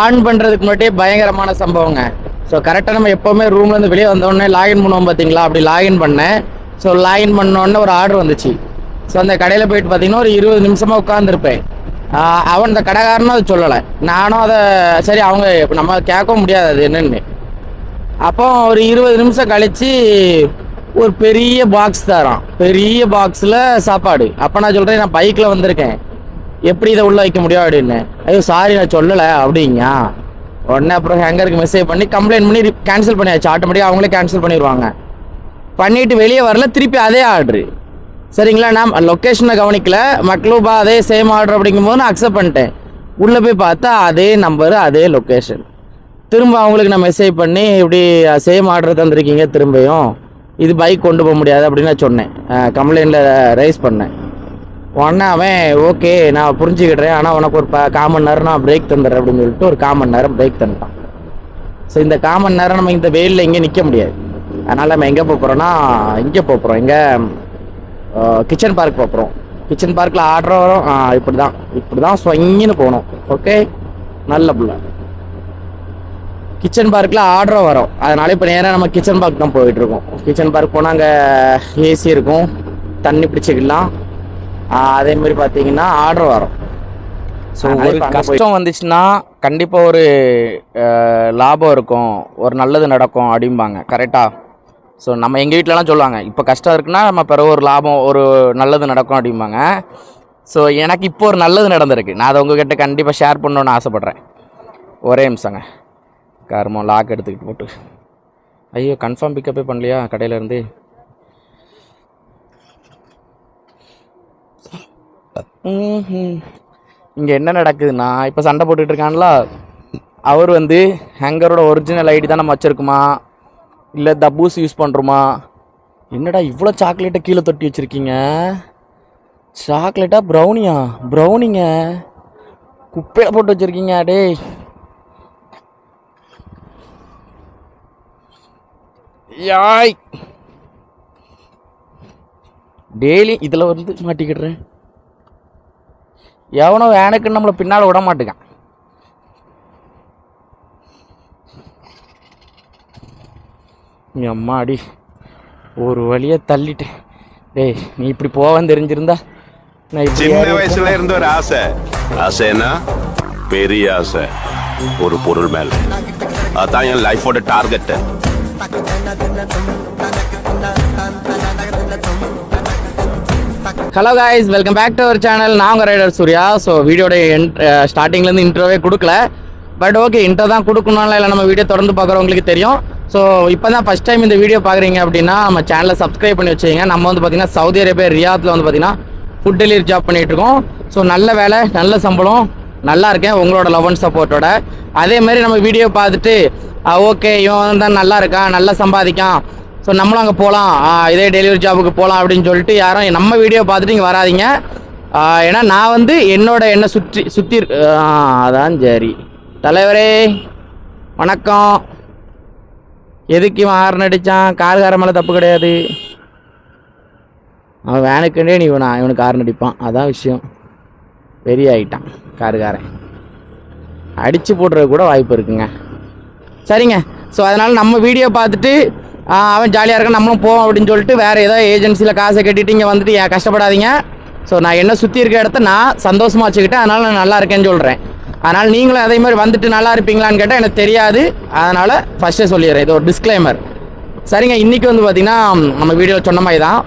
On பண்ணுறதுக்கு முன்னாடியே பயங்கரமான சம்பவங்க. ஸோ கரெக்டாக நம்ம எப்போவுமே ரூம்லேருந்து வெளியே வந்தோடனே லாகின் பண்ணுவோம் பார்த்தீங்களா, அப்படி லாகின் பண்ணேன். ஸோ லாகின் பண்ணோடனே ஒரு ஆர்டர் வந்துச்சு. ஸோ அந்த கடையில் போயிட்டு பார்த்தீங்கன்னா ஒரு 20 நிமிஷமாக உட்காந்துருப்பேன். அவன் இந்த கடைக்காரனும் அதை சொல்லலை, நானும் அதை சரி அவங்க நம்ம கேட்கவும் முடியாது அது என்னென்னு. அப்போ ஒரு 20 நிமிஷம் கழித்து ஒரு பெரிய பாக்ஸ் தரான், பெரிய பாக்ஸில் சாப்பாடு. அப்போ நான் சொல்கிறேன், நான் பைக்கில் வந்திருக்கேன், எப்படி இதை உள்ளே வைக்க முடியும் அப்படின்னு. ஐயோ சாரி நான் சொல்லலை அப்படிங்க. உடனே அப்புறம் ஹேங்கருக்கு மெசேஜ் பண்ணி கம்ப்ளைண்ட் பண்ணி கேன்சல் பண்ணியாச்சு. ஆட்டோமேட்டிக்காக அவங்களே கேன்சல் பண்ணிடுவாங்க. பண்ணிவிட்டு வெளியே வரல, திருப்பி அதே ஆர்டரு. சரிங்களா, நான் லொக்கேஷனை கவனிக்கல, மக்ளூபா அதே சேம் ஆர்டர் அப்படிங்கும்போது நான் அக்செப்ட் பண்ணிட்டேன். உள்ளே போய் பார்த்தா அதே நம்பரு அதே லொக்கேஷன். திரும்ப அவங்களுக்கு நான் மெசேஜ் பண்ணி இப்படி சேம் ஆர்டர் தந்திருக்கீங்க, திரும்பியும் இது பைக் கொண்டு போக முடியாது அப்படின்னு நான் சொன்னேன், கம்ப்ளைண்ட்டில் ரைஸ் பண்ணேன். உடனே அவன் ஓகே நான் புரிஞ்சுக்கிட்டேன், ஆனால் உனக்கு ஒரு 1/4 மணி நேரம் நான் பிரேக் தந்துடுறேன் அப்படின்னு சொல்லிட்டு ஒரு 1/4 மணி நேரம் பிரேக் தந்துட்டான். ஸோ இந்த 1/4 மணி நேரம் நம்ம இந்த வெயிலில் எங்கே நிற்க முடியாது. அதனால் நம்ம எங்கே போகிறோன்னா இங்கே போகிறோம், எங்கே கிச்சன் பார்க் போகிறோம். கிச்சன் பார்க்கில் ஆர்டர் வரும், இப்படி தான் ஸ்வங்கின்னு போகணும். ஓகே, நல்ல பிள்ளை. கிச்சன் பார்க்கில் ஆர்டரும் வரும், அதனால இப்போ நேராக நம்ம கிச்சன் பார்க் தான் போயிட்டுருக்கோம். கிச்சன் பார்க் போனால் அங்கே ஏசி இருக்கும், தண்ணி பிடிச்சிக்கலாம். அதேமாதிரி பார்த்தீங்கன்னா ஆர்டர் வரும். ஸோ ஒரு கஷ்டம் வந்துச்சுன்னா கண்டிப்பாக ஒரு லாபம் இருக்கும், ஒரு நல்லது நடக்கும் அப்படிம்பாங்க. கரெக்டாக? ஸோ நம்ம எங்கள் வீட்டிலலாம் சொல்லுவாங்க, இப்போ கஷ்டம் இருக்குன்னா நம்ம பிறகு ஒரு லாபம் ஒரு நல்லது நடக்கும் அப்படிம்பாங்க. ஸோ எனக்கு இப்போ ஒரு நல்லது நடந்திருக்கு, நான் அதை உங்ககிட்ட கண்டிப்பாக ஷேர் பண்ணணுன்னு ஆசைப்பட்றேன். ஒரே நிமிஷங்க, காரமோ லாக் எடுத்துக்கிட்டு போட்டு. ஐயோ கன்ஃபார்ம் பிக்கப்பே பண்ணலையா கடையிலேருந்து. இங்கே என்ன நடக்குதுன்னா, இப்போ சண்டை போட்டுட்டு இருக்கான்ல, அவர் ஹேங்கரோட ஒரிஜினல் ஐடி தான் நம்ம வச்சுருக்குமா இல்லை தபூஸ் யூஸ் பண்ணுறோமா. என்னடா இவ்வளோ சாக்லேட்டை கீழே தொட்டி வச்சுருக்கீங்க? சாக்லேட்டா ப்ரௌனிங்க குப்பையில் போட்டு வச்சுருக்கீங்க. டேய் யாய், டெய்லி இதில் மாட்டிக்கிடுறேன். எவனோ வேனுக்குன்னு நம்மளை பின்னால் விட மாட்டேங்கான். அம்மாடி ஒரு வழியை தள்ளிட்டேன். டேய் நீ இப்படி போவான்னு தெரிஞ்சிருந்தா நான் சின்ன வயசுல இருந்த ஒரு ஆசைன்னா பெரிய ஆசை ஒரு பொருள் மேல. அதான் என் லைஃபோட target. Hello guys, welcome back to our channel. நான் உங்கள் ரைடர் சூர்யா. ஸோ வீடியோட ஸ்டார்டிங்லேருந்து இன்ட்ரோவே கொடுக்கல, பட் ஓகே இன்ட்ரோ தான் கொடுக்கணும்ல, இல்லை நம்ம வீடியோ தொடர்ந்து பார்க்குறவங்களுக்கு தெரியும். ஸோ இப்போ தான் ஃபஸ்ட் டைம் இந்த வீடியோ பார்க்குறீங்க அப்படின்னா நம்ம சேனலை சப்ஸ்கிரைப் பண்ணி வச்சுக்கோங்க. நம்ம பார்த்திங்கன்னா சவுதி அரேபியா ரியாத்தில் பார்த்திங்கன்னா ஃபுட் டெலிவரி ஜாப் பண்ணிகிட்ருக்கோம். ஸோ நல்ல வேலை, நல்ல சம்பளம், நல்லா இருக்கேன் உங்களோட லவ் அண்ட் சப்போர்ட்டோட. அதேமாதிரி நம்ம வீடியோ பார்த்துட்டு ஓகே இவன் தான் நல்லா இருக்கான், நல்லா சம்பாதிக்கான், ஸோ நம்மளும் அங்கே போகலாம், இதே டெலிவரி ஜாபுக்கு போகலாம் அப்படின்னு சொல்லிட்டு யாரும் நம்ம வீடியோ பார்த்துட்டு இங்கே வராதிங்க. ஏன்னா நான் என்னை சுற்றி அதான். சரி தலைவரே வணக்கம். எதுக்கு இவன் ஹார்ன் அடித்தான்? கார்கார மேலே தப்பு கிடையாது, அவன் வேனுக்குண்டே நீ இவனுக்கு ஹார்ன் அடிப்பான், அதான் விஷயம். பெரிய ஆகிட்டான் காருக்காரன், அடித்து போடுறது கூட வாய்ப்பு இருக்குங்க. சரிங்க, ஸோ அதனால் நம்ம வீடியோ பார்த்துட்டு அவன் ஜாலியாக இருக்கான் நம்மளும் போவோம் அப்படின்னு சொல்லிட்டு வேறு ஏதோ ஏஜென்சியில் காசை கட்டிட்டு இங்கே வந்துட்டு கஷ்டப்படாதீங்க. ஸோ நான் என்ன சுற்றி இருக்க இடத்த நான் சந்தோஷமாக வச்சுக்கிட்டேன், அதனால் நான் நல்லா இருக்கேன்னு சொல்கிறேன். அதனால் நீங்களும் அதே மாதிரி வந்துட்டு நல்லா இருப்பீங்களான்னு கேட்டால் எனக்கு தெரியாது, அதனால் ஃபஸ்ட்டே சொல்லிடுறேன், இது ஒரு டிஸ்க்ளைமர். சரிங்க, இன்றைக்கி பார்த்திங்கன்னா நம்ம வீடியோ சொன்ன மாதிரி தான்.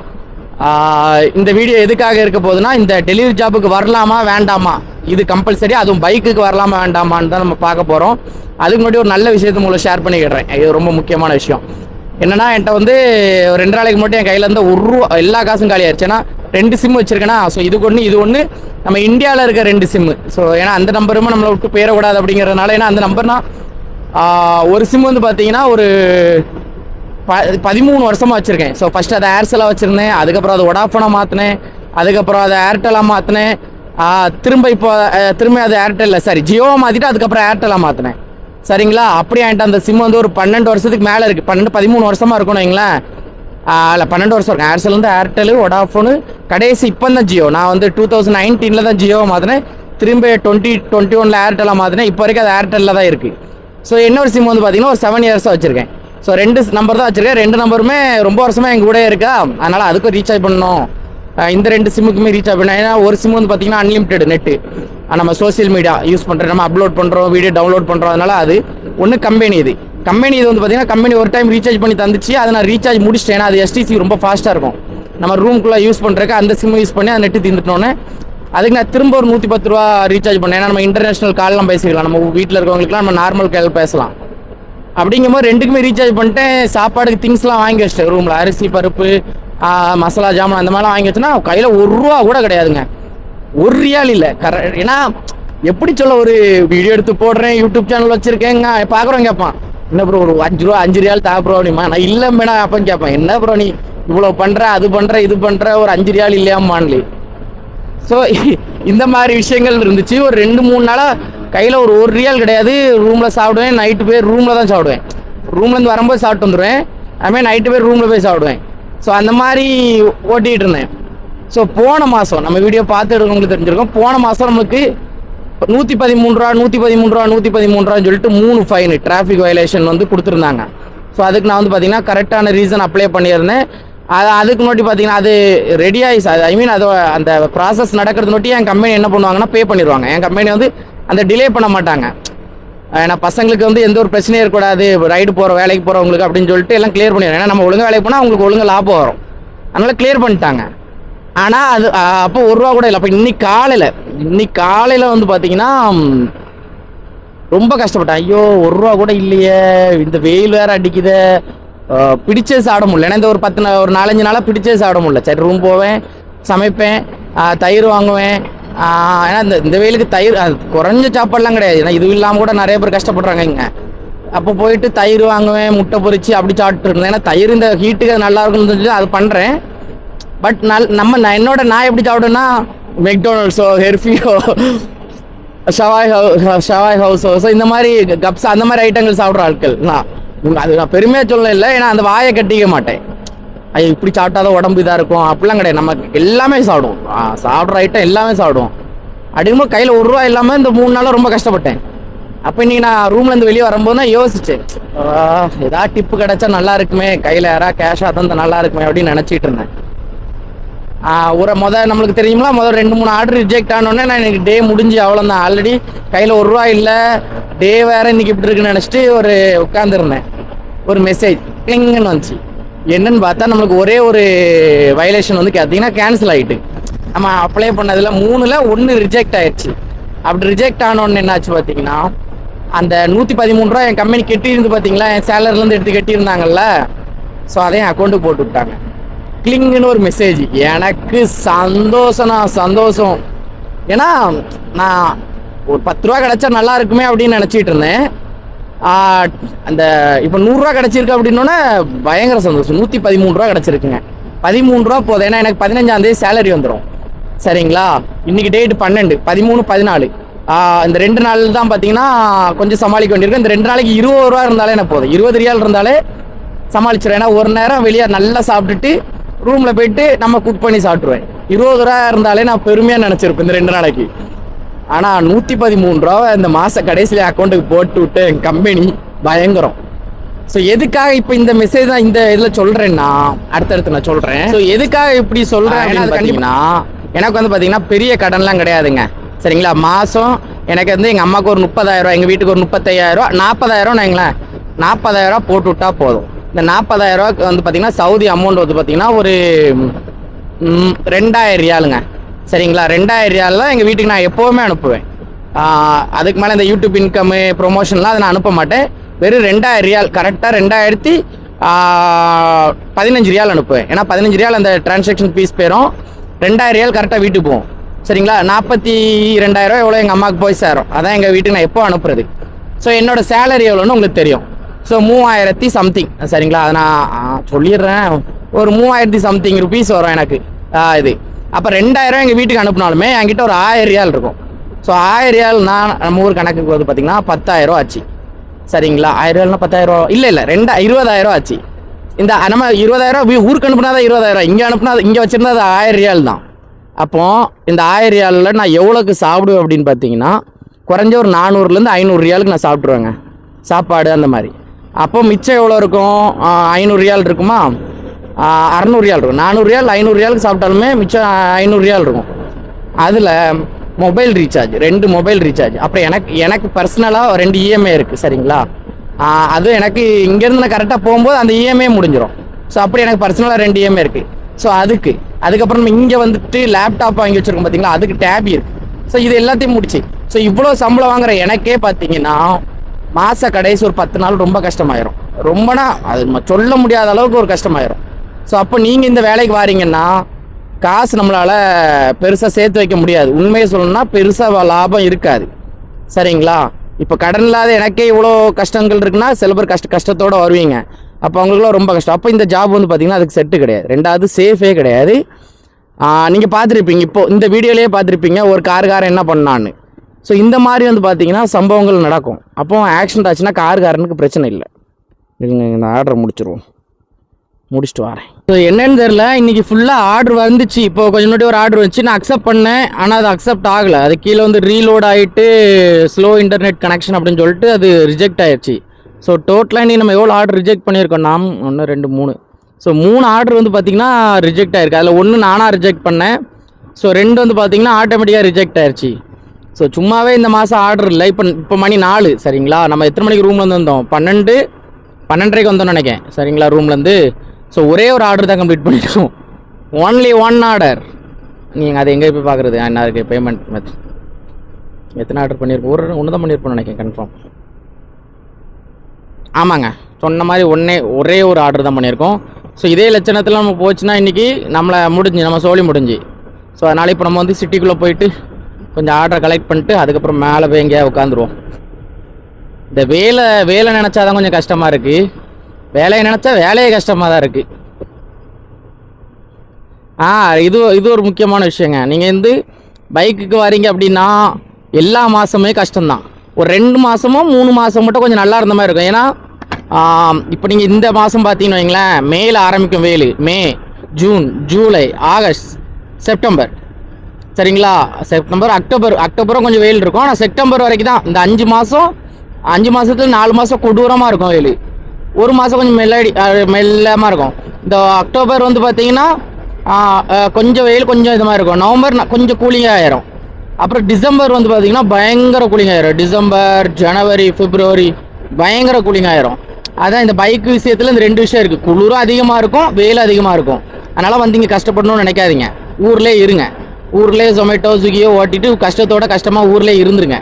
இந்த வீடியோ எதுக்காக இருக்க போகுதுன்னா, இந்த டெலிவரி ஜாபுக்கு வரலாமா வேண்டாமா, இது கம்பல்சரி, அதுவும் பைக்குக்கு வரலாமா வேண்டாமான்னு தான் நம்ம பார்க்க போகிறோம். அதுக்கு முன்னாடி ஒரு நல்ல விஷயத்தை உங்களை ஷேர் பண்ணிக்கிடுறேன், இது ரொம்ப முக்கியமான விஷயம். என்னன்னா என்கிட்ட ஒரு 2 நாளைக்கு மட்டும் என் கையில் இருந்து எல்லா காசும் காலி ஆயிடுச்சு. ஏன்னா 2 சிம் வச்சிருக்கேன்னா, ஸோ இது ஒன்று நம்ம இந்தியாவில் இருக்க 2 சிம்மு. ஸோ ஏன்னா அந்த நம்பருமே நம்மளை விட்டு போயிடக்கூடாது அப்படிங்கிறதுனால, ஏன்னா அந்த நம்பர்னா ஒரு சிம் பார்த்தீங்கன்னா ஒரு 13 வருஷமாக வச்சுருக்கேன். ஸோ ஃபஸ்ட்டு அதை ஏர்செல்லாக வச்சுருந்தேன், அதுக்கப்புறம் அது வோடாஃபோனாக மாற்றினேன், அதுக்கப்புறம் அதை ஏர்டெல்லாக மாற்றினேன், திரும்ப அது ஏர்டெல்லில் ஜியோவை மாற்றிட்டு அதுக்கப்புறம் ஏர்டெல்லாக மாற்றினேன். சரிங்களா, அப்படியே என்கிட்ட அந்த சிம் ஒரு 12 வருஷத்துக்கு மேலே இருக்குது, 13 வருஷமாக இருக்கணும் வைங்களேன். இல்லை 12 வருஷம் இருக்கும். ஏர்செல் ஏர்டெல், வோடாஃபோனு, கடைசி இப்போ தான் ஜியோ. நான் 2019 தான் ஜியோவை மாற்றினேன், திரும்ப 2021 ஏர்டெல்லாக மாற்றினேன். இப்போ வரைக்கும் அது ஏர்டெல்லில் தான் இருக்குது. ஸோ இன்னொரு சிம் வந்து பார்த்தீங்கன்னா ஒரு 7 இயர்ஸாக வச்சுருக்கேன். ஸோ 2 நம்பர் தான் வச்சுருக்கேன். 2 நம்பருமே ரொம்ப வருஷமாக எங்கள் கூட இருக்கா, அதனால் அதுக்கும் ரீசார்ஜ் பண்ணணும். இந்த 2 சிம்முக்குமே ரீசார்ஜ் பண்ணேன். ஏன்னா ஒரு சிம் வந்து பார்த்தீங்கன்னா அன்லிமிட்டெட் நெட்டு, நம்ம சோசியல் மீடியா யூஸ் பண்ணுறோம், நம்ம அப்லோட் பண்ணுறோம், வீடியோ டவுன்லோட் பண்ணுறோம். அதனால் அது ஒன்று கம்பெனி இது வந்து பார்த்தீங்கன்னா கம்பெனி ஒரு டைம் ரீசார்ஜ் பண்ணி தந்துச்சு. அதை நான் ரீசார்ஜ் முடிச்சிட்டேன். ஏன்னா அது எஸ்டிசி ரொம்ப ஃபாஸ்ட்டாக இருக்கும். நம்ம ரூம்குள்ளே யூஸ் பண்ணுறதுக்கு அந்த சிம் யூஸ் பண்ணி அந்த நெட்டு தீர்ந்துட்டோன்னே அதுக்கு நான் திரும்ப ஒரு 110 ரூபா ரீசார்ஜ் பண்ணேன். ஏன்னா நம்ம இன்டர்நேஷனல் கால்லாம் பேசிக்கலாம், நம்ம வீட்டில் இருக்கவங்களுக்குலாம் நம்ம நார்மல் கால் பேசலாம். அப்படிங்கும்போது 2க்குமே ரீசார்ஜ் பண்ணிட்டேன். சாப்பாடுக்கு திங்ஸ்லாம் வாங்கி வச்சிட்டேன். ரூமில் அரிசி, பருப்பு, மசாலா ஜாமான் அந்த மாதிரிலாம் வாங்கி வச்சோன்னா கையில் 1 ரூபா கூட கிடையாதுங்க. 1 ரியால் இல்லை. ஏன்னா எப்படி சொல்ல, ஒரு வீடியோ எடுத்து போடுறேன், யூடியூப் சேனல் வச்சுருக்கேங்க, பார்க்குறோம் கேட்பான், என்ன ப்ரோ ஒரு 5 ரூபா 5 ரியால் தா ப்ரோ அப்படிமா. நான் இல்லை மேடம் அப்போன்னு கேட்பேன், என்ன ப்ரோ நீ இவ்வளோ பண்ணுற, அது பண்ணுற, இது பண்ணுற, ஒரு 5 ரியால் இல்லையாமான்லி. ஸோ இந்த மாதிரி விஷயங்கள் இருந்துச்சு. ஒரு 2-3 நாளாக கையில் ஒரு 1 ரியால் கிடையாது. ரூமில் சாப்பிடுவேன், நைட்டு போய் ரூமில் தான் சாப்பிடுவேன். ரூம்லேருந்து வரும்போது சாப்பிட்டு வந்துடுவேன், அதுமாதிரி நைட்டு போய் ரூமில் போய் சாப்பிடுவேன். ஸோ அந்த மாதிரி ஓட்டிகிட்டு இருந்தேன். ஸோ போன மாதம் நம்ம வீடியோ பார்த்து எடுக்கவங்களுக்கு தெரிஞ்சிருக்கோம். போன மாதம் நம்மளுக்கு 113 ரூபா 113 ரூபா 113 ரூபான்னு சொல்லிட்டு 3 ஃபைனு டிராஃபிக் வயலேஷன் வந்து கொடுத்துருந்தாங்க. ஸோ அதுக்கு நான் வந்து பார்த்தீங்கன்னா கரெக்டான ரீசன் அப்ளை பண்ணியிருந்தேன். அதுக்கு முன்னாடி பார்த்தீங்கன்னா அது ரெடி ஆகிடுச்சு. ஐ மீன் அது அந்த ப்ராசஸ் நடக்கிறது நோட்டி என் கம்பெனி என்ன பண்ணுவாங்கன்னா பே பண்ணிடுவாங்க. என் கம்பெனி வந்து அந்த டிலே பண்ண மாட்டாங்க. ஏன்னா பசங்களுக்கு வந்து எந்த ஒரு பிரச்சனையும் இருக்கக்கூடாது, ரைடு போகிற வேலைக்கு போகிறவங்களுக்கு அப்படின்னு சொல்லிட்டு எல்லாம் கிளியர் பண்ணிடுவாங்க. ஏன்னா நம்ம ஒழுங்காக வேலைக்கு போனால் அவங்களுக்கு ஒழுங்காக லாபம் வரும், அதனால் கிளியர் பண்ணிட்டாங்க. ஆனால் அது அப்போ 1 ரூபா கூட இல்லை. அப்போ இன்னைக்கு காலையில் வந்து பார்த்தீங்கன்னா ரொம்ப கஷ்டப்பட்டேன். ஐயோ 1 ரூபா கூட இல்லையே, இந்த வெயில் வேறு அடிக்குது, பிடிச்சே சாப்பிட முடியல. ஏன்னா இந்த ஒரு 4-5 நாளாக பிடிச்சே சாப்பிட முடியல. சரி ரூம் போவேன், சமைப்பேன், தயிர் வாங்குவேன். ஏன்னா இந்த வெயிலுக்கு தயிர் குறைஞ்ச சாப்பாடுலாம் கிடையாது. ஏன்னா இது இல்லாமல் கூட நிறைய பேர் கஷ்டப்படுறாங்க இங்கே. அப்போ போயிட்டு தயிர் வாங்குவேன், முட்டை பொரிச்சு அப்படி சாப்பிட்டு இருந்தேன். ஏன்னா தயிர் இந்த ஹீட்டுக்கு அது நல்லா இருக்குன்னு சொல்லி அது பண்ணுறேன். பட் நான் எப்படி சாப்பிடுவேன்னா மெக்டொனால்ட்ஸோ, ஹெர்ஃபியோ, ஷவாய் ஹவுஸோ, ஸோ இந்த மாதிரி கப்ஸ் அந்த மாதிரி ஐட்டங்கள் சாப்பிட்ற ஆட்கள் நான் பெருமையாக சொல்ல இல்லை. ஏன்னா அந்த வாயை கட்டிக்க மாட்டேன். ஐயோ இப்படி சாப்பிட்டாதான் உடம்பு இதாக இருக்கும் அப்படிலாம் கிடையாது. நம்ம எல்லாமே சாப்பிடுவோம், சாப்பிட்ற ஐட்டம் எல்லாமே சாப்பிடுவோம். அப்படிங்கும்போது கையில் 1 ரூபா இல்லாமல் இந்த 3 நாளாக ரொம்ப கஷ்டப்பட்டேன். அப்போ இன்றைக்கி நான் ரூம்லேருந்து வெளியே வரும்போது தான் யோசித்தேன், ஏதாவது டிப்பு கிடச்சா நல்லா இருக்குமே, கையில் யாராவது கேஷாக தந்தா நல்லா இருக்குமே அப்படின்னு நினச்சிட்டு இருந்தேன். நம்மளுக்கு தெரியுங்களா, 2-3 ஆர்டர் ரிஜெக்ட் ஆனோடனே நான் எனக்கு டே முடிஞ்சு அவ்வளோதான். ஆல்ரெடி கையில் 1 ரூபா இல்லை, டே வேறு இன்றைக்கி இப்படி இருக்குன்னு நினச்சிட்டு உட்காந்துருந்தேன். ஒரு மெசேஜ் கிளிங்குன்னு வந்துச்சு. என்னன்னு பார்த்தா நம்மளுக்கு ஒரே ஒரு வயலேஷன் வந்து பார்த்தீங்கன்னா கேன்சல் ஆகிட்டு. நம்ம அப்ளை பண்ணதில் 3ல் 1 ரிஜெக்ட் ஆயிடுச்சு. அப்படி ரிஜெக்ட் ஆனோன்னு என்னாச்சு பார்த்தீங்கன்னா, அந்த 113 ரூபா என் கம்பெனி கட்டியிருந்து பார்த்தீங்களா, என் சேலரிலேருந்து எடுத்து கட்டியிருந்தாங்கல்ல, ஸோ அதையும் அக்கௌண்ட்டுக்கு போட்டு விட்டாங்க. கிளிங்குன்னு ஒரு மெசேஜ். எனக்கு சந்தோஷம். ஏன்னா நான் ஒரு 10 ரூபா கிடச்சா நல்லா இருக்குமே அப்படின்னு நினச்சிட்டு இருந்தேன். அந்த இப்போ 100 ரூபா கிடச்சிருக்கு அப்படின்னோடனே பயங்கர சந்தோஷம். 113 ரூபா கிடச்சிருக்குங்க. 13 ரூபா போதும். ஏன்னா எனக்கு 15ஆம் தேதி சேலரி வந்துடும். சரிங்களா, இன்னைக்கு டேட் 12, 13, 14. இந்த 2 நாள் தான் பார்த்தீங்கன்னா கொஞ்சம் சமாளிக்க வேண்டியிருக்கு. இந்த 2 நாளைக்கு 20 ரூபா இருந்தாலே எனக்கு போதும். 20 ரியால் இருந்தாலே சமாளிச்சிடும். ஏன்னா ஒரு நேரம் வெளியே நல்லா சாப்பிட்டுட்டு ரூமில் போயிட்டு நம்ம குக் பண்ணி சாப்பிட்ருவேன். 20 ரூபா இருந்தாலே நான் பெருமையாக நினச்சிருப்பேன் இந்த 2 நாளைக்கு. ஆனால் 113 ரூபா இந்த மாத கடைசியில் அக்கௌண்ட்டுக்கு போட்டு விட்டு என் கம்பெனி பயங்கரம். ஸோ எதுக்காக இப்போ இந்த மெசேஜ் தான் இந்த இதில் சொல்கிறேன்னா, அடுத்தடுத்து நான் சொல்கிறேன். ஸோ எதுக்காக இப்படி சொல்கிறேன் அப்படின்னு பார்த்தீங்கன்னா, எனக்கு வந்து பார்த்தீங்கன்னா பெரிய கடன்லாம் கிடையாதுங்க. சரிங்களா, மாதம் எனக்கு வந்து எங்கள் அம்மாவுக்கு ஒரு 30,000 ரூபா, எங்கள் வீட்டுக்கு ஒரு 35,000 ரூபா, 40,000 வைங்களேன், 40,000 ரூபா போட்டு விட்டா போதும். இந்த 40,000 ரூபாய்க்கு வந்து பார்த்தீங்கன்னா சவுதி அமௌண்ட் வந்து பார்த்தீங்கன்னா ஒரு 2,000 ரியாலுங்க. சரிங்களா, 2,000 ரியால் தான் எங்கள் வீட்டுக்கு நான் எப்போவுமே அனுப்புவேன். அதுக்கு மேலே இந்த யூடியூப் இன்கம்மு ப்ரொமோஷன்லாம் அதை நான் அனுப்ப மாட்டேன். வெறும் 2,000 ரியால், கரெக்டாக 2,015 ரியால் அனுப்புவேன். ஏன்னா 15 ரியால் அந்த டிரான்சாக்ஷன் ஃபீஸ் போயிடும். 2,000 ரியால் கரெக்டாக வீட்டுக்கு போகும். சரிங்களா, 42,000 ரூபா எவ்வளோ எங்கள் அம்மாவுக்கு போய் சேரும். அதான் எங்கள் வீட்டுக்கு நான் எப்போ அனுப்புறது. ஸோ என்னோடய சேலரி எவ்வளோன்னு உங்களுக்கு தெரியும். So 3,000 something. சரிங்களா, அதை நான் சொல்லிடுறேன். ஒரு 3,000 சம்திங் ருபீஸ் வரும் எனக்கு இது. அப்போ 2,000 எங்கள் வீட்டுக்கு அனுப்பினாலுமே என்கிட்ட ஒரு 1,000 ரியால் இருக்கும். ஸோ 1,000 ரியால் நம்ம ஊர் கணக்குக்கு வந்து பார்த்தீங்கன்னா 10,000 ரூபா ஆச்சு. சரிங்களா, 1,000 ரியால்னா 10,000 ரூபா இல்லை 20,000 ரூபா ஆச்சு. இந்த நம்ம 20,000 ரூபா ஊருக்கு அனுப்புனா தான் 20,000 ரூபா, இங்கே அனுப்புனா இங்கே வச்சிருந்தா அது 1,000 ரியால் தான். அப்போ இந்த 1000 ரியாலில் நான் எவ்வளோக்கு சாப்பிடுவேன் அப்படின்னு பார்த்தீங்கன்னா குறைஞ்ச ஒரு 400லேருந்து 500 ரியாலுக்கு நான் சாப்பிட்ருவேங்க சாப்பாடு அந்த மாதிரி. அப்போ மிச்சம் எவ்வளோ இருக்கும்? 500 ரியால் இருக்குமா, 600 ரியால் இருக்கும். 400 ரியால் 500 ரியாலுக்கு சாப்பிட்டாலுமே மிச்சம் 500 ரியால் இருக்கும். அதில் மொபைல் ரீசார்ஜ், 2 மொபைல் ரீசார்ஜ், அப்புறம் எனக்கு பர்சனலாக 2 இஎம்ஐ இருக்குது சரிங்களா. அது எனக்கு இங்கேருந்து நான் கரெக்டாக போகும்போது அந்த இஎம்ஐ முடிஞ்சிடும். ஸோ அப்படி எனக்கு பர்சனலாக 2 இஎம்ஐ இருக்குது. ஸோ அதுக்கப்புறம் நம்ம இங்கே வந்துட்டு லேப்டாப் வாங்கி வச்சுருக்கோம் பார்த்தீங்களா, அதுக்கு டேப் இருக்குது. ஸோ இது எல்லாத்தையும் முடிச்சு ஸோ இவ்வளோ சம்பளம் வாங்குற எனக்கே பார்த்தீங்கன்னா மாத கடைசி ஒரு 10 நாள் ரொம்ப கஷ்டமாயிரும். ரொம்பனா அது நம்ம சொல்ல முடியாத அளவுக்கு ஒரு கஷ்டமாயிரும். ஸோ அப்போ நீங்கள் இந்த வேலைக்கு வாரீங்கன்னா காசு நம்மளால் பெருசாக சேர்த்து வைக்க முடியாது. உண்மையை சொல்லணும்னா பெருசாக லாபம் இருக்காது சரிங்களா. இப்போ கடன் இல்லாத எனக்கே இவ்வளோ கஷ்டங்கள் இருக்குன்னா சில பேர் கஷ்டத்தோடு வருவீங்க. அப்போ அவங்களுக்குலாம் ரொம்ப கஷ்டம். அப்போ இந்த ஜாப் வந்து பார்த்திங்கன்னா அதுக்கு செட்டு கிடையாது. ரெண்டாவது சேஃபே கிடையாது. நீங்கள் பார்த்துருப்பீங்க, இப்போது இந்த வீடியோலேயே பார்த்துருப்பீங்க ஒரு காருக்காரன் என்ன பண்ணான்னு. ஸோ இந்த மாதிரி வந்து பார்த்திங்கன்னா சம்பவங்கள் நடக்கும். அப்போ ஆக்சிடென்ட் ஆச்சுன்னா காருக்காரனுக்கு பிரச்சனை இல்லை. இந்த ஆர்டரை முடிச்சுட்டு வரேன். ஸோ என்னன்னு தெரில, இன்றைக்கி ஃபுல்லாக ஆர்டர் வந்துச்சு. இப்போ கொஞ்சம் முன்னாடி ஒரு ஆர்டர் வந்துச்சு, நான் அக்செப்ட் பண்ணேன். ஆனால் அது அக்செப்ட் ஆகலை. அது கீழே வந்து ரீலோட் ஆகிட்டு ஸ்லோ இன்டர்நெட் கனெக்ஷன் அப்படின்னு சொல்லிட்டு அது ரிஜெக்ட் ஆயிடுச்சு. ஸோ டோட்டலாக நீ நம்ம எவ்வளோ ஆர்டர் ரிஜெக்ட் பண்ணியிருக்கோம்? 1 2 3 ஸோ 3 ஆர்டர் வந்து பார்த்திங்கன்னா ரிஜெக்ட் ஆயிருக்கு. அதில் 1 நானாக ரிஜெக்ட் பண்ணேன். ஸோ 2 வந்து பார்த்திங்கன்னா ஆட்டோமேட்டிக்காக ரிஜெக்ட் ஆயிடுச்சு. ஸோ சும்மாவே இந்த மாதம் ஆர்டர் இல்லை. இப்போ மணி 4 சரிங்களா. நம்ம எத்தனை மணிக்கு ரூம்லேருந்து வந்தோம்? 12:30க்கு வந்தோம்னு நினைக்கிறேன் சரிங்களா ரூம்லேருந்து. ஸோ ஒரே ஒரு ஆர்டர் தான் கம்ப்ளீட் பண்ணிட்டோம். Only 1 order. நீங்கள் அதை எங்கே போய் பார்க்குறது? என்ன இருக்குது பேமெண்ட் மெத்தட்? எத்தனை ஆர்டர் பண்ணியிருக்கோம்? ஒன்று தான் பண்ணியிருப்போம்னு நினைக்கிறேன் கன்ஃபார்ம். ஆமாங்க, சொன்ன மாதிரி ஒரே ஒரு ஆர்டர் தான் பண்ணியிருக்கோம். ஸோ இதே லட்சணத்தில் நம்ம போச்சுன்னா இன்றைக்கி நம்ம சோழி முடிஞ்சு. ஸோ அதனால் இப்போ நம்ம வந்து சிட்டிக்குள்ளே போயிட்டு கொஞ்சம் ஆர்டரை கலெக்ட் பண்ணிட்டு அதுக்கப்புறம் மேலே போய் எங்கேயா உட்காந்துருவோம். இந்த வேலை நினச்சா தான் கொஞ்சம் கஷ்டமாக இருக்குது. வேலையை நினச்சா வேலையே கஷ்டமாக தான் இருக்குது. இது ஒரு முக்கியமான விஷயங்க. நீங்கள் வந்து பைக்குக்கு வரீங்க அப்படின்னா எல்லா மாதமே கஷ்டம்தான். ஒரு 2 மாதமோ 3 மாதம் மட்டும் கொஞ்சம் நல்லா இருந்த மாதிரி இருக்கும். ஏன்னா இப்போ நீங்கள் இந்த மாதம் பார்த்தீங்கன்னு வைங்களேன், மேல ஆரம்பிக்கும் வெயில். மே, ஜூன், ஜூலை, ஆகஸ்ட், செப்டம்பர் சரிங்களா. அக்டோபரும் கொஞ்சம் வெயில் இருக்கும். ஆனால் செப்டம்பர் வரைக்கும் தான் இந்த 5 மாதத்துல 4 மாதம் கொடூரமாக இருக்கும் வெயில். ஒரு மாதம் கொஞ்சம் மெல்லமாக இருக்கும். இந்த அக்டோபர் வந்து பார்த்தீங்கன்னா கொஞ்சம் வெயில் கொஞ்சம் இது மாதிரி இருக்கும். நவம்பர் கொஞ்சம் கூலிங்காக ஆயிரும். அப்புறம் டிசம்பர் வந்து பார்த்தீங்கன்னா பயங்கர கூலிங் ஆயிரும். டிசம்பர், ஜனவரி, பிப்ரவரி பயங்கர கூலிங் ஆயிரும். அதான் இந்த பைக் விஷயத்தில் இந்த 2 விஷயம் இருக்குது. குளிரும் அதிகமாக இருக்கும், வெயில் அதிகமாக இருக்கும். அதனால் வந்து இங்கே கஷ்டப்படணும்னு நினைக்காதீங்க. ஊர்லேயே இருங்க. ஊர்லேயே ஜொமேட்டோ, ஸ்விக்கியோ ஓட்டிட்டு கஷ்டமாக ஊர்லேயே இருந்துருங்க.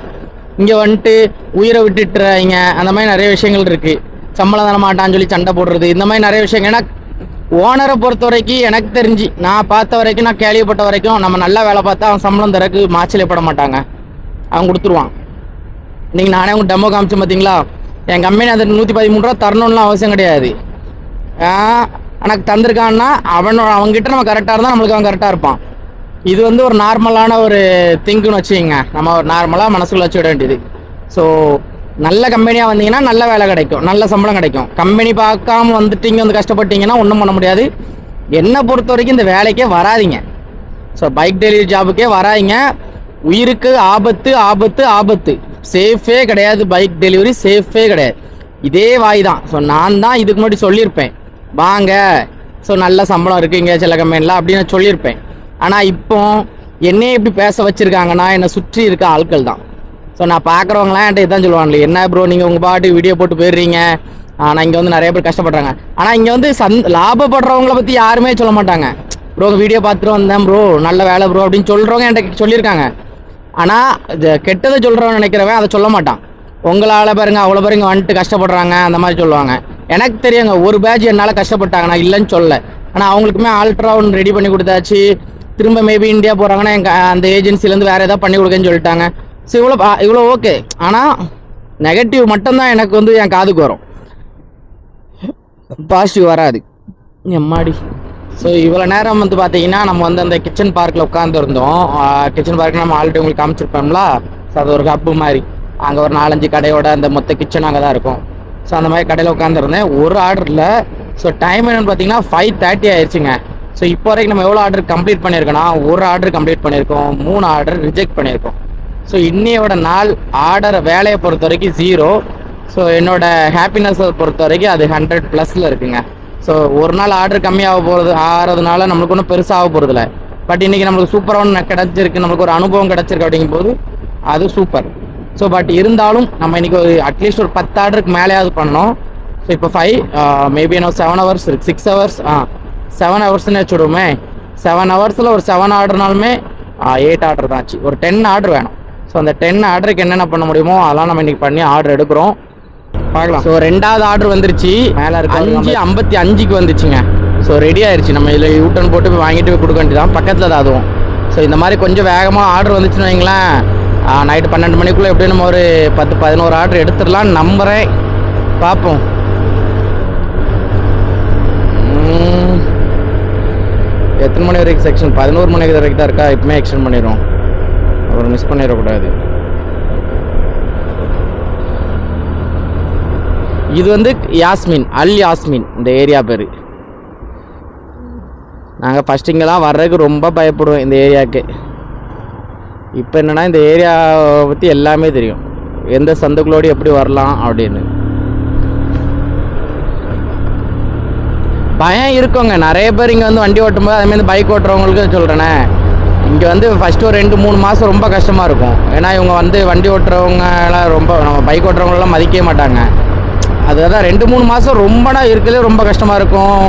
இங்கே வந்துட்டு உயிரை விட்டுட்டுறாங்க. அந்த மாதிரி நிறைய விஷயங்கள் இருக்குது. சம்பளம் தர மாட்டான்னு சொல்லி சண்டை போடுறது, இந்த மாதிரி நிறைய விஷயங்கள். ஏன்னா ஓனரை பொறுத்த வரைக்கும் எனக்கு தெரிஞ்சு நான் பார்த்த வரைக்கும், நான் கேள்விப்பட்ட வரைக்கும், நம்ம நல்லா வேலை பார்த்தா அவன் சம்பளம் தரக்கு மாச்சலைப்பட மாட்டாங்க. அவன் கொடுத்துருவான். இன்றைக்கி நானே அவங்க டெமோ காமிச்சேன் பார்த்தீங்களா. என் கம்பெனி அந்த 113 ரூபா தரணும்லாம் அவசியம் கிடையாது. எனக்கு தந்திருக்கான்னா அவங்ககிட்ட நம்ம கரெக்டாக இருந்தால் நம்மளுக்கு அவன் கரெக்டாக இருப்பான். இது வந்து ஒரு நார்மலான ஒரு திங்குன்னு வச்சுக்கோங்க. நம்ம ஒரு நார்மலாக மனசுக்குள்ள வச்சு விட வேண்டியது. ஸோ நல்ல கம்பெனியாக வந்தீங்கன்னா நல்ல வேலை கிடைக்கும், நல்ல சம்பளம் கிடைக்கும். கம்பெனி பார்க்காம வந்துட்டீங்க, வந்து கஷ்டப்பட்டீங்கன்னா ஒன்றும் பண்ண முடியாது. என்னை பொறுத்த வரைக்கும் இந்த வேலைக்கே வராதிங்க. ஸோ பைக் டெலிவரி ஜாபுக்கே வராதிங்க. உயிருக்கு ஆபத்து ஆபத்து ஆபத்து. சேஃபே கிடையாது. பைக் டெலிவரி சேஃபே கிடையாது. இதே வாய் தான். ஸோ நான் தான் இதுக்கு முன்னாடி சொல்லியிருப்பேன், வாங்க ஸோ நல்ல சம்பளம் இருக்குது இங்கே சில கம்பெனியில் அப்படின்னு சொல்லியிருப்பேன். ஆனால் இப்போ என்னையே இப்படி பேச வச்சுருக்காங்கன்னா என்னை சுற்றி இருக்க ஆட்கள் தான். ஸோ நான் பார்க்குறவங்களாம் என்கிட்ட இதான் சொல்லுவாங்களே, என்ன ப்ரோ நீங்கள் உங்கள் பாட்டு வீடியோ போட்டு போயிடுறீங்க, ஆனால் இங்கே வந்து நிறைய பேர் கஷ்டப்படுறாங்க. ஆனால் இங்கே வந்து லாபப்படுறவங்கள பற்றி யாருமே சொல்ல மாட்டாங்க. ப்ரோ வீடியோ பார்த்துட்டு வந்தேன் ப்ரோ, நல்ல வேலை ப்ரோ அப்படின்னு சொல்கிறவங்க என்கிட்ட சொல்லியிருக்காங்க. ஆனால் கெட்டதை சொல்கிறவங்க நினைக்கிறவன் அதை சொல்ல மாட்டான். உங்களால் பாருங்க அவ்வளோ பேர் இங்கே வந்துட்டு கஷ்டப்படுறாங்க அந்த மாதிரி சொல்லுவாங்க. எனக்கு தெரியுங்க, ஒரு பேட்ச் என்னால் கஷ்டப்பட்டாங்க, நான் இல்லைன்னு சொல்ல. ஆனால் அவங்களுக்குமே ஆல்ட்ரா ஒன்று ரெடி பண்ணி கொடுத்தாச்சு. திரும்ப மேபி இந்தியா போகிறாங்கன்னா அந்த ஏஜென்சிலேருந்து வேறு எதாவது பண்ணி கொடுக்கன்னு சொல்லிட்டாங்க. ஸோ இவ்வளோ ஓகே. ஆனால் நெகட்டிவ் மட்டும்தான் எனக்கு வந்து என் காதுக்கு வரும், பாசிட்டிவ் வராது. எம்மாடி. ஸோ இவ்வளோ நேரம் வந்து பார்த்தீங்கன்னா நம்ம வந்து அந்த கிச்சன் பார்க்கில் உட்காந்துருந்தோம். கிச்சன் பார்க்கில் நம்ம ஆல்ரெடி உங்களுக்கு காமிச்சிருப்போம்ல. ஸோ அது ஒரு ஹப்பு மாதிரி. அங்கே ஒரு 4-5 கடையோட அந்த மொத்த கிச்சன் அங்கே தான் இருக்கும். ஸோ அந்த மாதிரி கடையில் உட்காந்துருந்தேன் ஒரு ஆர்டரில். ஸோ டைம் என்னென்னு பார்த்தீங்கன்னா 5:30 ஆயிடுச்சுங்க. ஸோ இப்போ வரைக்கும் நம்ம எவ்வளோ ஆர்டர் கம்ப்ளீட் பண்ணியிருக்கோன்னா ஒரு ஆர்டர் கம்ப்ளீட் பண்ணியிருக்கோம், 3 ஆர்டர் ரிஜெக்ட் பண்ணியிருக்கோம். ஸோ இன்னையோட நாள் ஆர்டர் வேலையை பொறுத்த வரைக்கும் 0. ஸோ என்னோட ஹாப்பினஸை பொறுத்த வரைக்கும் அது 100+ இருக்குங்க. ஸோ ஒரு நாள் ஆர்டர் கம்மியாக ஆகிறதுனால நம்மளுக்கு ஒன்றும் பெருசாக போகிறதில்ல. பட் இன்றைக்கி நம்மளுக்கு சூப்பராக ஒன்று கிடச்சிருக்கு, நம்மளுக்கு ஒரு அனுபவம் கிடச்சிருக்கு அப்படிங்கும்போது அது சூப்பர். ஸோ பட் இருந்தாலும் நம்ம இன்றைக்கி ஒரு அட்லீஸ்ட் ஒரு 10 ஆர்டருக்கு மேலேயாவது பண்ணோம். ஸோ இப்போ 5 மேபி இன்னும் 7 ஹவர்ஸ் இருக்குது, 6 ஹவர்ஸ் 7 ஹவர்ஸ்ன்னு வச்சுடுவோமே. 7 ஹவர்ஸில் ஒரு 7 ஆர்டர்னாலுமே 8 ஆர்டர் தான் ஆச்சு. ஒரு 10 ஆர்டர் வேணும். ஸோ அந்த 10 ஆர்டருக்கு என்னென்ன பண்ண முடியுமோ அதெல்லாம் நம்ம இன்றைக்கி பண்ணி ஆர்டர் எடுக்கிறோம், பார்க்கலாம். ஸோ 2வது ஆர்டர் வந்துருச்சு, மேலே இருக்கு 5:55க்கு வந்துச்சுங்க. ஸோ ரெடி ஆயிடுச்சு. நம்ம இதில் யூட்டன் போட்டு போய் வாங்கிட்டு போய் கொடுக்க வேண்டியதான், பக்கத்தில் தான் அதுவும். ஸோ இந்த மாதிரி கொஞ்சம் வேகமாக ஆர்டர் வந்துச்சுன்னு வைங்களேன், நைட்டு 12 மணிக்குள்ளே எப்படியும் நம்ம ஒரு 10-11 ஆர்டர் எடுத்துடலான்னு நம்புகிறேன், பார்ப்போம். எத்தனை மணி வரைக்கும் செக்ஷன்? 11 மணி வரைக்கும் தான் இருக்கா? இப்போமே எக்ஸ்டெண்ட் பண்ணிடுவோம், அப்புறம் மிஸ் பண்ணிடக்கூடாது. இது வந்து யாஸ்மின், அல் யாஸ்மின் இந்த ஏரியா பேர். நாங்கள் ஃபஸ்ட் இங்கெல்லாம் வர்றதுக்கு ரொம்ப பயப்படுவோம் இந்த ஏரியாவுக்கு. இப்போ என்னென்னா இந்த ஏரியாவை பற்றி எல்லாமே தெரியும், எந்த சந்துக்களோடு எப்படி வரலாம் அப்படின்னு. பயம் இருக்குங்க, நிறைய பேர் இங்கே வந்து வண்டி ஓட்டும்போது அதுமாதிரி பைக் ஓட்டுறவங்களுக்கு சொல்கிறேனே, இங்கே வந்து ஃபஸ்ட்டு ஒரு 2-3 மாதம் ரொம்ப கஷ்டமாக இருக்கும். ஏன்னா இவங்க வந்து வண்டி ஓட்டுறவங்கலாம் ரொம்ப, நம்ம பைக் ஓட்டுறவங்களெலாம் மதிக்கவே மாட்டாங்க. அதுதான் 2-3 மாதம் ரொம்பனா இருக்கிறதே ரொம்ப கஷ்டமாக இருக்கும்.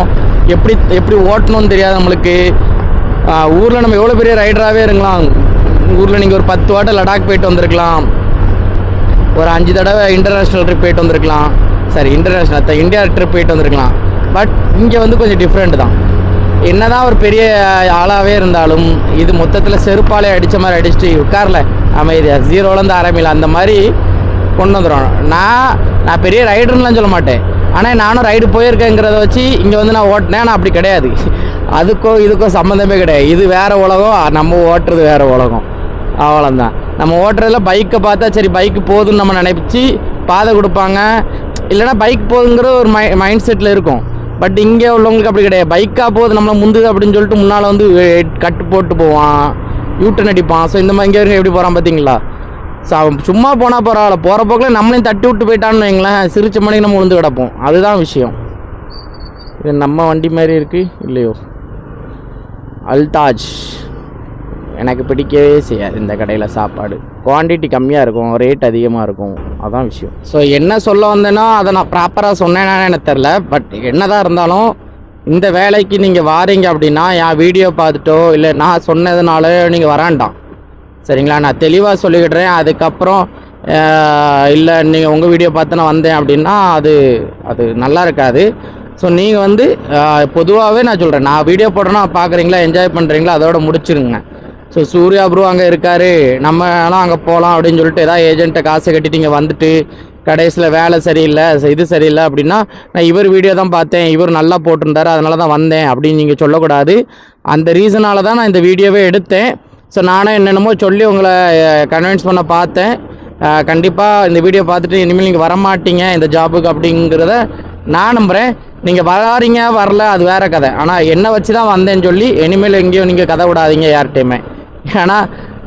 எப்படி ஓட்டணும்னு தெரியாது நம்மளுக்கு. ஊரில் நம்ம எவ்வளோ பெரிய ரைடராகவே இருக்கலாம், ஊரில் நீங்கள் ஒரு 10 வாட்டி லடாக் போயிட்டு வந்திருக்கலாம், ஒரு 5 தடவை இன்டர்நேஷ்னல் ட்ரிப் போயிட்டு வந்திருக்கலாம், இந்தியா ட்ரிப் போயிட்டு வந்திருக்கலாம். பட் இங்கே வந்து கொஞ்சம் டிஃப்ரெண்ட் தான். என்னதான் ஒரு பெரிய ஆளாகவே இருந்தாலும் இது மொத்தத்தில் செருப்பாலே அடித்த மாதிரி அடிச்சுட்டு உட்கார்ல அமைதியாக 0லேருந்து ஆரம்பில அந்த மாதிரி கொண்டு வந்துடும். நான் பெரிய ரைடர்லாம் சொல்ல மாட்டேன், ஆனால் நானும் ரைடு போயிருக்கேங்கிறத வச்சு இங்கே வந்து நான் ஓட்டினேன். ஆனால் அப்படி கிடையாது, இதுக்கும் சம்மந்தமே கிடையாது. இது வேறு உலகம், நம்ம ஓட்டுறது வேறு உலகம், அவ்வளோதான். நம்ம ஓட்டுறதுல பைக்கை பார்த்தா சரி பைக்கு போதுன்னு நம்ம நினைச்சி பாதை கொடுப்பாங்க, இல்லைனா பைக் போகுங்கிற ஒரு மைண்ட் செட்டில் இருக்கும். பட் இங்கே உள்ளவங்களுக்கு அப்படி கிடையாது. பைக்காக போகுது நம்மளை முந்துது அப்படின்னு சொல்லிட்டு முன்னால் வந்து கட்டு போட்டு போவான், யூட்டன் அடிப்பான். ஸோ இந்த மாதிரி இங்கே வரைக்கும் எப்படி போகிறான் பார்த்தீங்களா? ஸோ அவன் சும்மா போனால் பரவாயில்ல, போகிற போக்கில் நம்மளையும் தட்டி விட்டு போயிட்டான்னு வைங்களேன், சிரிச்ச மணிக்கு நம்ம விழுந்து கிடப்போம். அதுதான் விஷயம். இது நம்ம வண்டி மாதிரி இருக்குது இல்லையோ. அல்தாஜ் எனக்கு பிடிக்கவே செய்யாது இந்த கடையில். சாப்பாடு குவான்டிட்டி கம்மியாக இருக்கும், ரேட் அதிகமாக இருக்கும், அதான் விஷயம். ஸோ என்ன சொல்ல வந்தேன்னா அதை நான் ப்ராப்பராக சொன்னேன்னா எனக்கு தெரில. பட் என்னதான் இருந்தாலும் இந்த வேலைக்கு நீங்கள் வாரீங்க அப்படின்னா என் வீடியோ பார்த்துட்டோ இல்லை நான் சொன்னதுனால நீங்கள் வராண்டாம், சரிங்களா? நான் தெளிவாக சொல்லிக்கிடுறேன். அதுக்கப்புறம் இல்லை நீங்கள் உங்கள் வீடியோ பார்த்து நான் வந்தேன் அப்படின்னா அது நல்லா இருக்காது. ஸோ நீங்கள் வந்து பொதுவாகவே நான் சொல்கிறேன், நான் வீடியோ போடுறேன்னா பார்க்குறீங்களா, என்ஜாய் பண்ணுறீங்களா, அதோட முடிச்சிருங்க. ஸோ சூர்யா ப்ரோ அங்கே இருக்கார், நம்மலாம் அங்கே போகலாம் அப்படின்னு சொல்லிட்டு ஏதாவது ஏஜென்ட்டை காசை கட்டிட்டு இங்கே வந்துட்டு கடைசியில் வேலை சரியில்லை, இது சரியில்லை அப்படின்னா நான் இவர் வீடியோ தான் பார்த்தேன், இவர் நல்லா போட்டிருந்தாரு அதனால தான் வந்தேன் அப்படின்னு நீங்கள் சொல்லக்கூடாது. அந்த ரீசனால தான் நான் இந்த வீடியோவே எடுத்தேன். ஸோ நானே என்னென்னமோ சொல்லி உங்களை கன்வின்ஸ் பண்ண பார்த்தேன். கண்டிப்பாக இந்த வீடியோ பார்த்துட்டு இனிமேல் நீங்கள் வரமாட்டீங்க இந்த ஜாபுக்கு அப்படிங்கிறத நான் நம்புகிறேன். நீங்கள் வராறீங்க வரல அது வேறு கதை, ஆனால் என்னை வச்சு தான் வந்தேன்னு சொல்லி இனிமேல் எங்கேயும் நீங்கள் கதை விடாதீங்க யார்கிட்டையுமே. ஏன்னா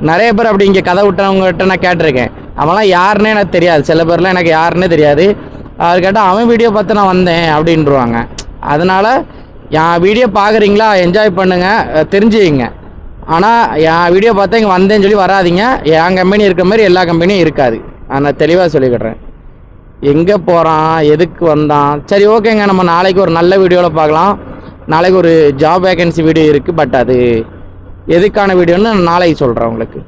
நிறைய பேர் அப்படி இங்கே கதை விட்டவங்ககிட்ட நான் கேட்டிருக்கேன், அவன்லாம் யாருன்னே எனக்கு தெரியாது, சில பேர்லாம் எனக்கு யாருன்னே தெரியாது. அவர் கேட்டால் அவன் வீடியோ பார்த்து நான் வந்தேன் அப்படின்ட்டுருவாங்க. அதனால் என் வீடியோ பார்க்குறீங்களா, என்ஜாய் பண்ணுங்கள், தெரிஞ்சுக்கிங்க. ஆனால் என் வீடியோ பார்த்தா இங்கே வந்தேன்னு சொல்லி வராதிங்க. என் கம்பெனி இருக்கிற மாதிரி எல்லா கம்பெனியும் இருக்காது, நான் தெளிவாக சொல்லிக்கிடுறேன். எங்கே போகிறான், எதுக்கு வந்தான், சரி ஓகேங்க. நம்ம நாளைக்கு ஒரு நல்ல வீடியோவில் பார்க்கலாம். நாளைக்கு ஒரு ஜாப் வேகன்சி வீடியோ இருக்குது, பட் அது எதுக்கான வீடியோன்னு நான் நாளைக்கு சொல்கிறேன் உங்களுக்கு.